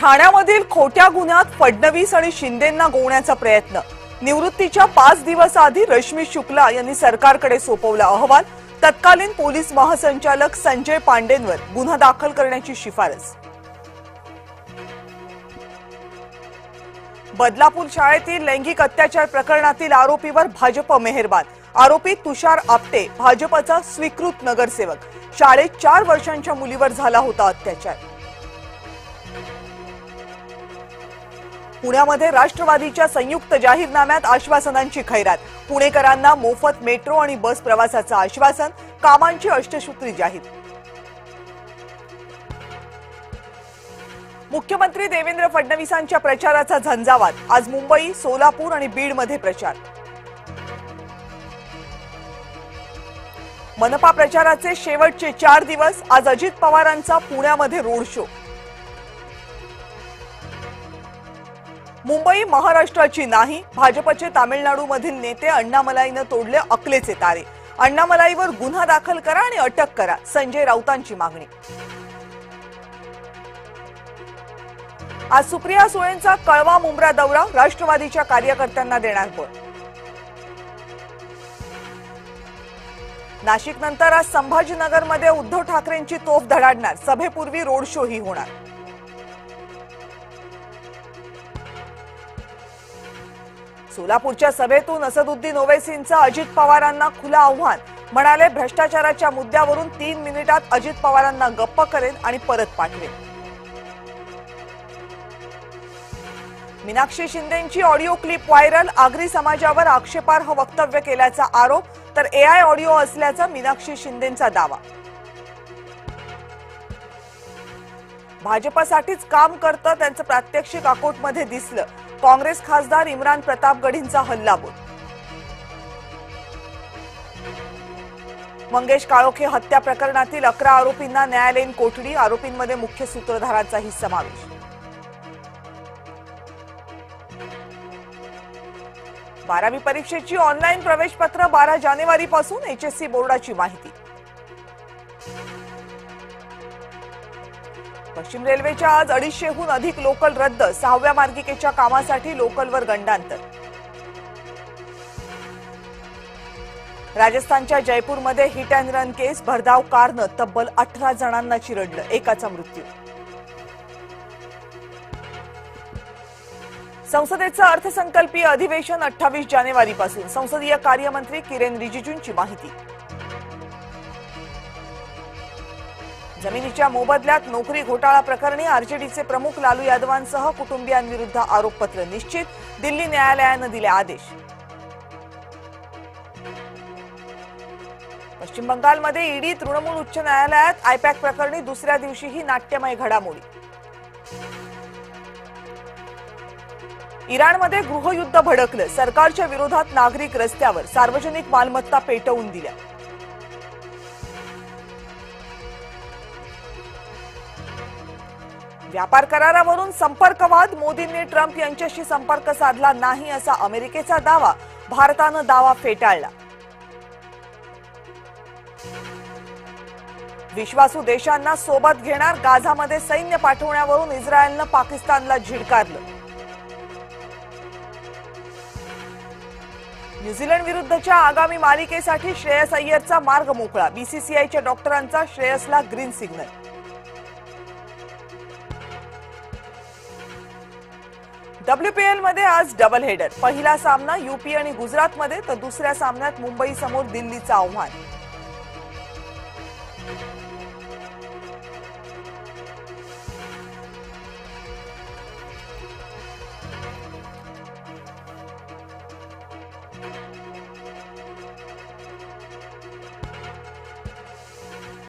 ठाण्यामधील खोट्या गुन्ह्यात फडणवीस आणि शिंदेंना गोवण्याचा प्रयत्न। निवृत्तीच्या 5 दिवसाआधी रश्मी शुक्ला यांनी सरकारकडे सोपवला अहवाल। तत्कालीन पोलीस महासंचालक संजय पांडेंवर गुन्हा दाखल करण्याची शिफारस। बदलापूर शाळेतील लैंगिक अत्याचार प्रकरणातील आरोपीवर भाजप मेहरबान। आरोपी तुषार आपटे भाजपचा स्वीकृत नगरसेवक। शाळेत 4 वर्षांच्या मुलीवर झाला होता अत्याचार। पुण्यामध्ये राष्ट्रवादीच्या संयुक्त जाहीरनाम्यात आश्वासनांची खैरात। पुणेकरांना मोफत मेट्रो आणि बस प्रवासाचं आश्वासन। कामांची अष्टसूत्री जाहीर। मुख्यमंत्री देवेंद्र फडणवीसांच्या प्रचाराचा झंझावात। आज मुंबई, सोलापूर आणि बीडमध्ये प्रचार। मनपा प्रचाराचे शेवटचे 4 दिवस। आज अजित पवारांचा पुण्यामध्ये रोड शो। मुंबई महाराष्ट्राची नाही। भाजपचे तामिळनाडूमधील नेते अण्णामलाईने तोडले अकलेचे तारे। अण्णामलाईवर गुन्हा दाखल करा आणि अटक करा, संजय राऊतांची मागणी। आज सुप्रिया सुळेंचा कळवा मुंब्रा दौरा। राष्ट्रवादीच्या कार्यकर्त्यांना देणार बळ। नाशिक नंतर आज संभाजीनगरमध्ये उद्धव ठाकरेंची तोफ धडाडणार। सभेपूर्वी रोड शो ही होणार। सोलापूरच्या सभेतून असदुद्दीन ओवैसींचं अजित पवारांना खुलं आव्हान। म्हणाले, भ्रष्टाचाराच्या मुद्द्यावरून 3 मिनिटात अजित पवारांना गप्प करेन आणि परत पाठवेन। मीनाक्षी शिंदेंची ऑडिओ क्लिप व्हायरल। आगरी समाजावर आक्षेपार्ह वक्तव्य केल्याचा आरोप, तर एआय ऑडिओ असल्याचा मीनाक्षी शिंदेंचा दावा। भाजपसाठीच काम करतं त्यांचं प्रात्यक्षिक अकोटमध्ये दिसलं। काँग्रेस खासदार इम्रान प्रतापगढींचा हल्लाबोल। मंगेश काळोखे हत्या प्रकरणातील 11 आरोपींना न्यायालयीन कोठडी। आरोपींमध्ये मुख्य सूत्रधारांचाही समावेश। 12वी परीक्षेची ऑनलाईन प्रवेशपत्र 12 जानेवारीपासून। एचएससी बोर्डाची माहिती। पश्चिम रेल्वेच्या आज 250हून अधिक लोकल रद्द। 6व्या मार्गिकेच्या कामासाठी लोकलवर गंडांतर। राजस्थानच्या जयपूरमध्ये हिट अँड रन केस। भरधाव कारनं तब्बल 18 जणांना चिरडलं, एकाचा मृत्यू। संसदेचं अर्थसंकल्पीय अधिवेशन 28 जानेवारीपासून। संसदीय कार्यमंत्री किरेन रिजिजूंची माहिती। जमिनीच्या मोबदल्यात नोकरी घोटाळा प्रकरणी आरजेडीचे प्रमुख लालू यादवांसह कुटुंबियांविरुद्ध आरोपपत्र निश्चित। दिल्ली न्यायालयानं दिले आदेश। पश्चिम बंगालमध्ये ईडी तृणमूल उच्च न्यायालयात। आयपॅक प्रकरणी दुसऱ्या दिवशीही नाट्यमय घडामोडी। इराणमध्ये गृहयुद्ध भडकलं। सरकारच्या विरोधात नागरिक रस्त्यावर। सार्वजनिक मालमत्ता पेटवून दिल्या। व्यापार करारावरून संपर्कवाद। मोदींनी ट्रम्प यांच्याशी संपर्क साधला नाही असा अमेरिकेचा दावा। भारतानं दावा फेटाळला। विश्वासू देशांना सोबत घेणार। गाझामध्ये सैन्य पाठवण्यावरून इस्रायलनं पाकिस्तानला झिडकारलं। न्यूझीलंड विरुद्धच्या आगामी मालिकेसाठी श्रेयस अय्यरचा मार्ग मोकळा। बीसीसीआयच्या डॉक्टरांचा श्रेयसला ग्रीन सिग्नल। WPL मध्ये आज डबल हेडर। पहिला सामना यूपी आणि गुजरातमध्ये, तर दुसऱ्या सामन्यात मुंबई समोर दिल्लीचं आव्हान।